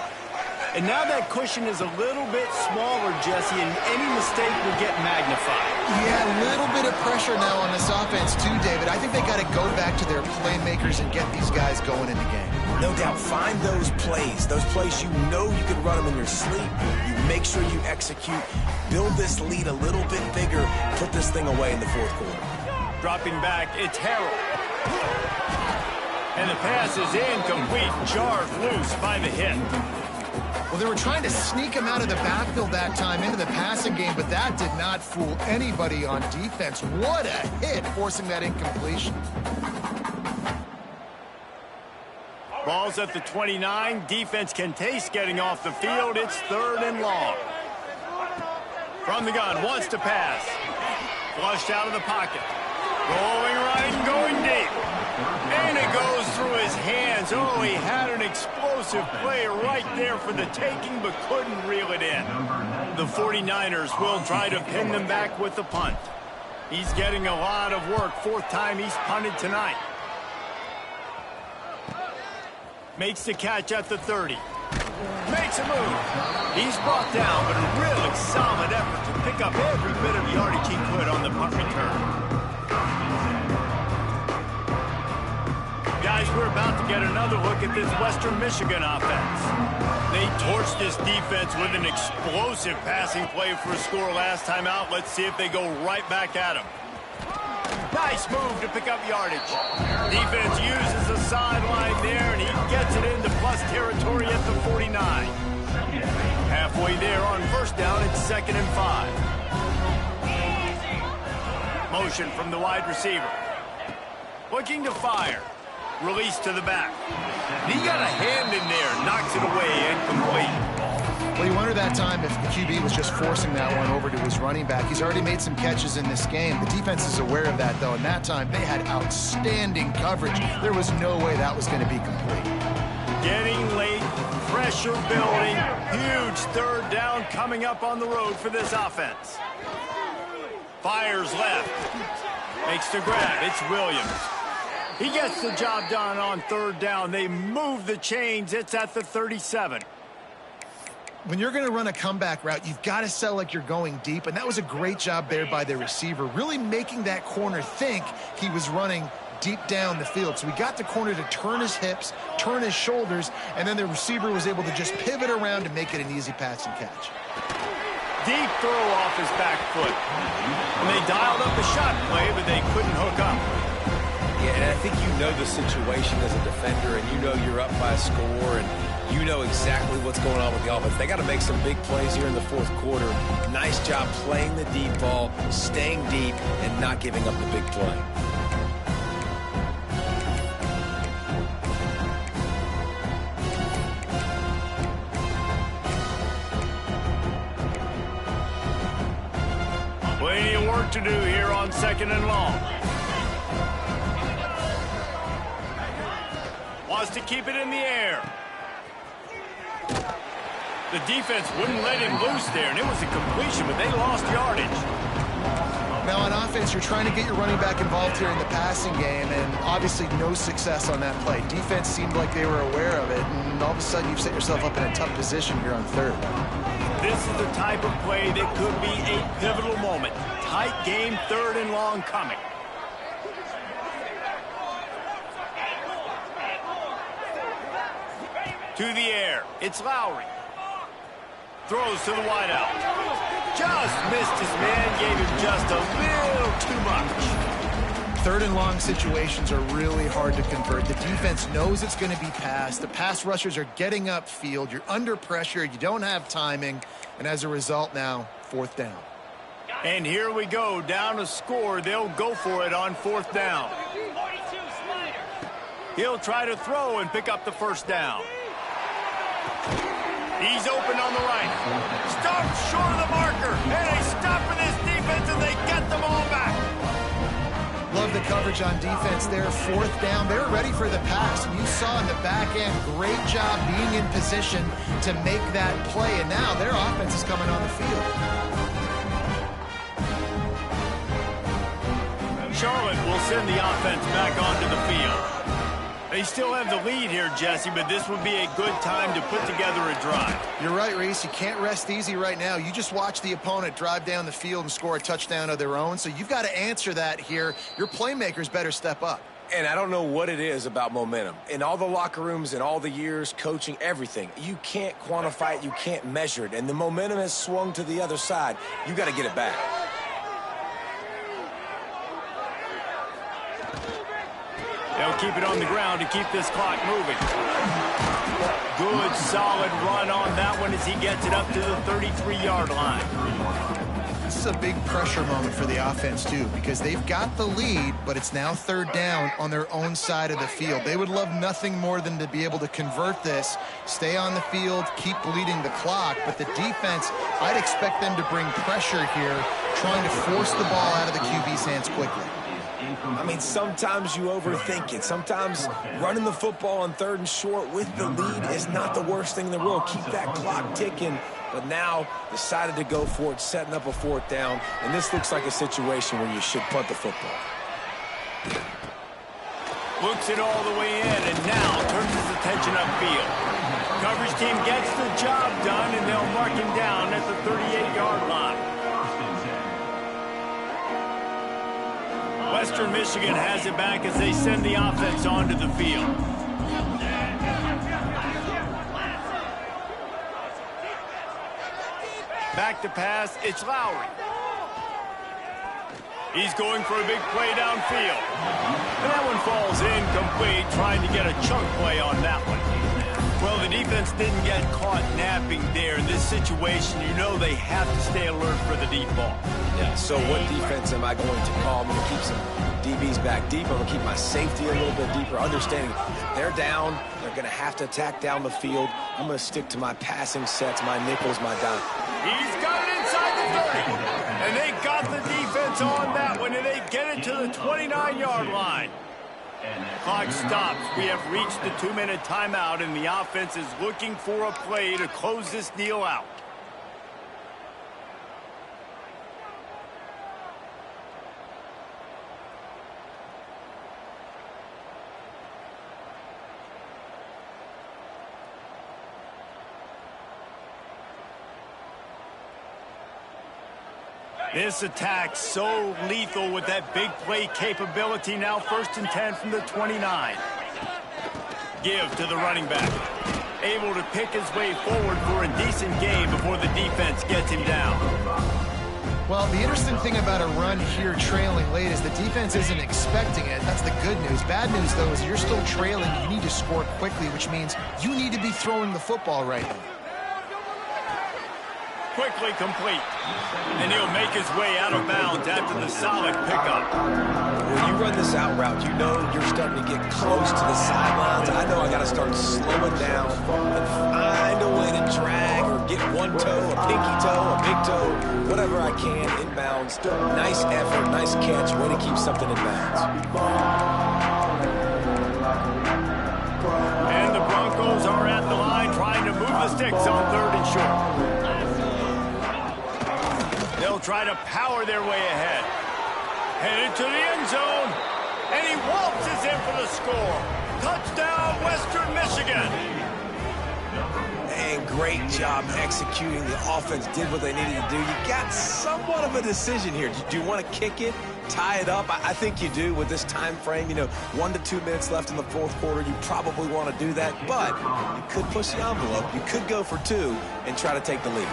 Speaker 1: And now that cushion is a little bit smaller, Jesse, and any mistake will get magnified.
Speaker 3: Yeah, a little bit of pressure now on this offense too, David. I think they got to go back to their playmakers and get these guys going in the game.
Speaker 2: No doubt, find those plays you know you can run them in your sleep. You make sure you execute, build this lead a little bit bigger, put this thing away in the 4th quarter.
Speaker 1: Dropping back, it's Harrell. And the pass is incomplete, jarred loose by the hit.
Speaker 3: Well, they were trying to sneak him out of the backfield that time into the passing game, but that did not fool anybody on defense. What a hit, forcing that incompletion.
Speaker 1: Ball's at the 29. Defense can taste getting off the field. It's 3rd and long. From the gun, wants to pass. Flushed out of the pocket. Rolling right and going deep. And it goes through his hands. Oh, he had an explosive play right there for the taking, but couldn't reel it in. The 49ers will try to pin them back with the punt. He's getting a lot of work. 4th time he's punted tonight. Makes the catch at the 30. Makes a move. He's brought down, but a really solid effort to pick pick up every bit of yardage he could on the punt return. Guys, we're about to get another look at this Western Michigan offense. They torched this defense with an explosive passing play for a score last time out. Let's see if they go right back at him. Nice move to pick up yardage. Defense uses the sideline there, and he gets it into plus territory at the 49. Halfway there on first down, it's 2nd and 5. Motion from the wide receiver. Looking to fire. Release to the back. He got a hand in there, knocks it away, incomplete.
Speaker 3: Well, you wonder that time if the QB was just forcing that one over to his running back. He's already made some catches in this game. The defense is aware of that, though, and that time they had outstanding coverage. There was no way that was going to be complete.
Speaker 1: Getting late, pressure building, huge 3rd down coming up on the road for this offense. Fires left. Makes the grab. It's Williams. He gets the job done on 3rd down. They move the chains. It's at the 37.
Speaker 3: When you're going to run a comeback route, you've got to sell like you're going deep, and that was a great job there by the receiver, really making that corner think he was running deep down the field. So we got the corner to turn his hips, turn his shoulders, and then the receiver was able to just pivot around and make it an easy pass and catch.
Speaker 1: Deep throw off his back foot. And they dialed up the shot play, but they couldn't hook up.
Speaker 2: Yeah, and I think you know the situation as a defender, and you know you're up by a score, and you know exactly what's going on with the offense. They got to make some big plays here in the 4th quarter. Nice job playing the deep ball, staying deep, and not giving up the big play.
Speaker 1: Plenty of work to do here on 2nd and long. Wants to keep it in the air. The defense wouldn't let him loose there, and it was a completion, but they lost yardage.
Speaker 3: Now on offense, you're trying to get your running back involved here in the passing game, and obviously no success on that play. Defense seemed like they were aware of it, and all of a sudden you've set yourself up in a tough position here on 3rd.
Speaker 1: This is the type of play that could be a pivotal moment. Tight game, 3rd and long coming. To the air. It's Lowry. Throws to the wideout. Just missed his man. Gave him just a little too much.
Speaker 3: 3rd and long situations are really hard to convert. The defense knows it's going to be passed. The pass rushers are getting upfield. You're under pressure. You don't have timing. And as a result now, 4th down.
Speaker 1: And here we go. Down to score. They'll go for it on 4th down. He'll try to throw and pick up the 1st down. He's open on the right. Stopped short of the marker. And they stop for this defense, and they get the ball back.
Speaker 3: Love the coverage on defense there. 4th down. They were ready for the pass. And you saw in the back end, great job being in position to make that play. And now their offense is coming on the field.
Speaker 1: Charlotte will send the offense back onto the field. They still have the lead here, Jesse, but this would be a good time to put together a drive.
Speaker 3: You're right, Reese. You can't rest easy right now. You just watch the opponent drive down the field and score a touchdown of their own, so you've got to answer that here. Your playmakers better step up.
Speaker 2: And I don't know what it is about momentum. In all the locker rooms, in all the years, coaching, everything, you can't quantify it, you can't measure it. And the momentum has swung to the other side. You got to get it back.
Speaker 1: They'll keep it on the ground to keep this clock moving. Good, solid run on that one as he gets it up to the 33-yard line.
Speaker 3: This is a big pressure moment for the offense, too, because they've got the lead, but it's now 3rd down on their own side of the field. They would love nothing more than to be able to convert this, stay on the field, keep bleeding the clock, but the defense, I'd expect them to bring pressure here, trying to force the ball out of the QB's hands quickly.
Speaker 2: I mean, sometimes you overthink it. Sometimes running the football on 3rd and short with the lead is not the worst thing in the world. Keep that clock ticking. But now decided to go for it, setting up a 4th down. And this looks like a situation where you should punt the football.
Speaker 1: Looks it all the way in and now turns his attention upfield. Coverage team gets the job done and they'll mark him down at the 38-yard line. Western Michigan has it back as they send the offense onto the field. Back to pass, it's Lowry. He's going for a big play downfield. And that one falls incomplete, trying to get a chunk play on that one. Well, the defense didn't get caught napping there. In this situation, you know they have to stay alert for the deep ball.
Speaker 2: Yeah, so what defense am I going to call? I'm going to keep some DBs back deep. I'm going to keep my safety a little bit deeper, understanding they're down. They're going to have to attack down the field. I'm going to stick to my passing sets, my nickels, my dime.
Speaker 1: He's got it inside the 30. And they got the defense on that one, and they get it to the 29-yard line. Clock stops. We have reached the 2-minute timeout, and the offense is looking for a play to close this deal out. This attack so lethal with that big play capability. Now 1st and 10 from the 29. Give to the running back. Able to pick his way forward for a decent gain before the defense gets him down.
Speaker 3: Well, the interesting thing about a run here trailing late is the defense isn't expecting it. That's the good news. Bad news, though, is you're still trailing. You need to score quickly, which means you need to be throwing the football right now.
Speaker 1: Quickly complete. And he'll make his way out of bounds after the solid pickup.
Speaker 2: When you run this out route, you know you're starting to get close to the sidelines. I know I got to start slowing down and find a way to drag or get one toe, a pinky toe, a big toe, whatever I can inbounds. Nice effort, nice catch, way to keep something in bounds.
Speaker 1: And the Broncos are at the line trying to move the sticks on 3rd and short. They'll try to power their way ahead. Headed to the end zone. And he waltzes in for the score. Touchdown, Western Michigan.
Speaker 2: And great job executing. The offense did what they needed to do. You got somewhat of a decision here. Do you want to kick it, tie it up? I think you do with this time frame. You know, 1 to 2 minutes left in the 4th quarter. You probably want to do that. But you could push the envelope. You could go for 2 and try to take the lead.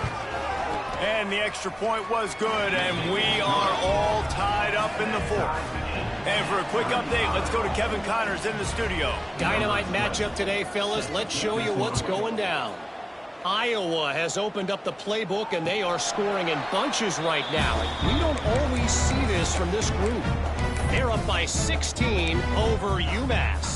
Speaker 1: And the extra point was good, and we are all tied up in the 4th. And for a quick update, let's go to Kevin Connors in the studio.
Speaker 4: Dynamite matchup today, fellas. Let's show you what's going down. Iowa has opened up the playbook, and they are scoring in bunches right now. And we don't always see this from this group. They're up by 16 over UMass.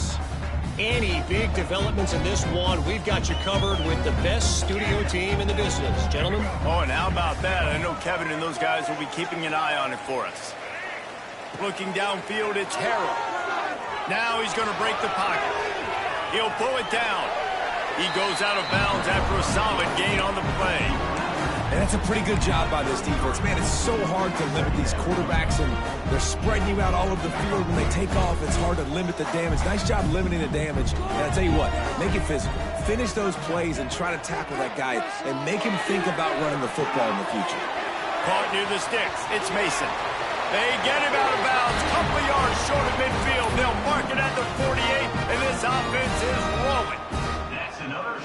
Speaker 4: Any big developments in this one, we've got you covered with the best studio team in the business. Gentlemen?
Speaker 1: Oh, and how about that? I know Kevin and those guys will be keeping an eye on it for us. Looking downfield, it's Harrell. Now he's going to break the pocket. He'll pull it down. He goes out of bounds after a solid gain on the play.
Speaker 2: And that's a pretty good job by this defense. Man, it's so hard to limit these quarterbacks, and they're spreading you out all over the field. When they take off, it's hard to limit the damage. Nice job limiting the damage. And I tell you what, make it physical. Finish those plays and try to tackle that guy and make him think about running the football in the future.
Speaker 1: Caught near the sticks. It's Mason. They get him out of bounds. Couple of yards short of midfield. They'll mark it at the 48, and this offense is rolling.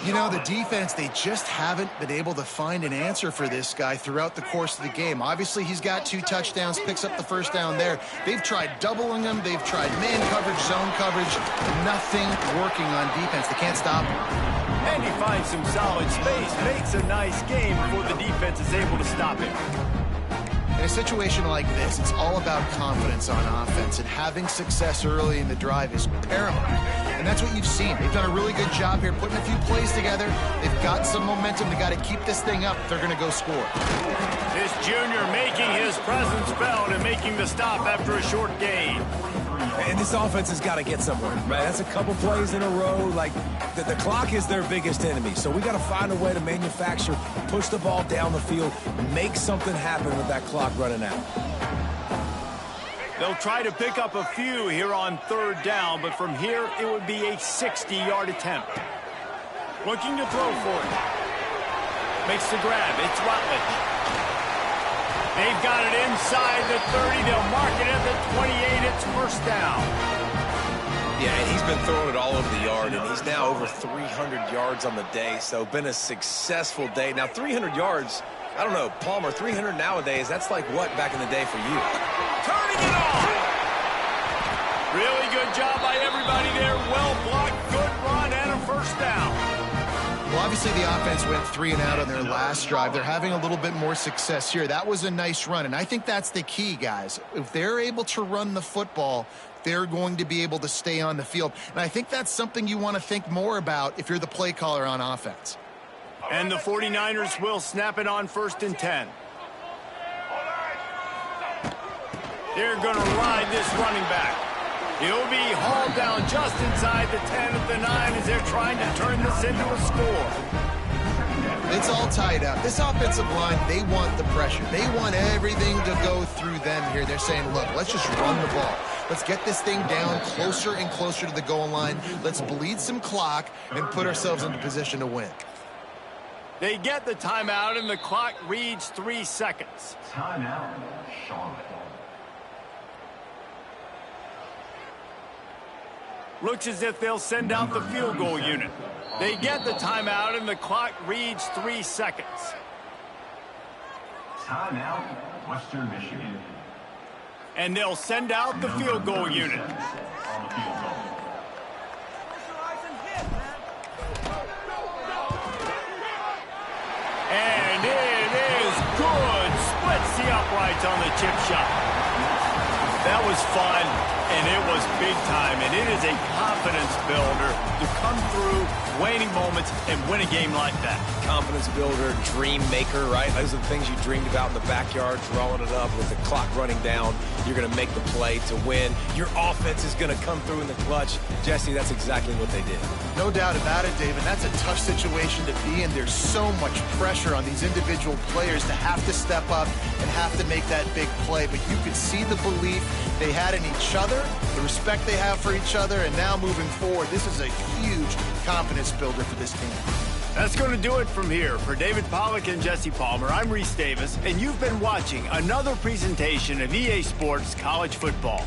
Speaker 3: You know, the defense, they just haven't been able to find an answer for this guy throughout the course of the game. Obviously, he's got 2 touchdowns, picks up the 1st down there. They've tried doubling him. They've tried man coverage, zone coverage. Nothing working on defense. They can't stop him.
Speaker 1: And he finds some solid space, makes a nice game before the defense is able to stop him.
Speaker 3: In a situation like this, it's all about confidence on offense, and having success early in the drive is paramount. And that's what you've seen. They've done a really good job here putting a few plays together. They've got some momentum. They got to keep this thing up if they're going to go score.
Speaker 1: This junior making his presence felt and making the stop after a short gain.
Speaker 2: And this offense has got to get somewhere, right? That's a couple plays in a row. Like, the clock is their biggest enemy. So we got to find a way to manufacture, push the ball down the field, make something happen with that clock running out.
Speaker 1: They'll try to pick up a few here on 3rd down, but from here, it would be a 60-yard attempt. Looking to throw for it. Makes the grab. It's Rutledge. They They've got it inside the 30. They'll mark it at the 28. It's first down.
Speaker 2: Yeah, and he's been throwing it all over the yard, and he's now over 300 yards on the day, so been a successful day. Now, 300 yards, I don't know, Palmer, 300 nowadays, that's like what back in the day for you?
Speaker 1: Turning it on. Really good job by everybody there. Well blocked, good run, and a first down.
Speaker 3: Well, obviously the offense went 3 and out on their last drive. They're having a little bit more success here. That was a nice run, and I think that's the key, guys. If they're able to run the football, they're going to be able to stay on the field. And I think that's something you want to think more about if you're the play caller on offense.
Speaker 1: And the 49ers will snap it on 1st and 10. They're going to ride this running back. He'll be hauled down just inside the 10 at the 9 as they're trying to turn this into a score.
Speaker 3: It's all tied up. This offensive line, they want the pressure. They want everything to go through them here. They're saying, look, let's just run the ball. Let's get this thing down closer and closer to the goal line. Let's bleed some clock and put ourselves into position to win.
Speaker 1: They get the timeout, and the clock reads 3 seconds.
Speaker 5: Timeout, Charlotte.
Speaker 1: Looks as if they'll send out the field goal unit. They get the timeout, and the clock reads 3 seconds.
Speaker 5: Timeout, Western Michigan.
Speaker 1: And they'll send out the field goal unit.
Speaker 5: On the field goal.
Speaker 1: And it is good. Splits the uprights on the chip shot. That was fun, and it was big time, and it is a confidence builder to come through waning moments and win a game like that.
Speaker 2: Confidence builder, dream maker, right? Those are the things you dreamed about in the backyard, throwing it up with the clock running down. You're going to make the play to win. Your offense is going to come through in the clutch. Jesse, that's exactly what they did.
Speaker 3: No doubt about it, David. That's a tough situation to be in. There's so much pressure on these individual players to have to step up and have to make that big play. But you could see the belief they had in each other, the respect they have for each other, and now moving forward, this is a huge confidence builder for this team.
Speaker 1: That's going to do it from here. For David Pollack and Jesse Palmer, I'm Reese Davis, and you've been watching another presentation of EA Sports College Football.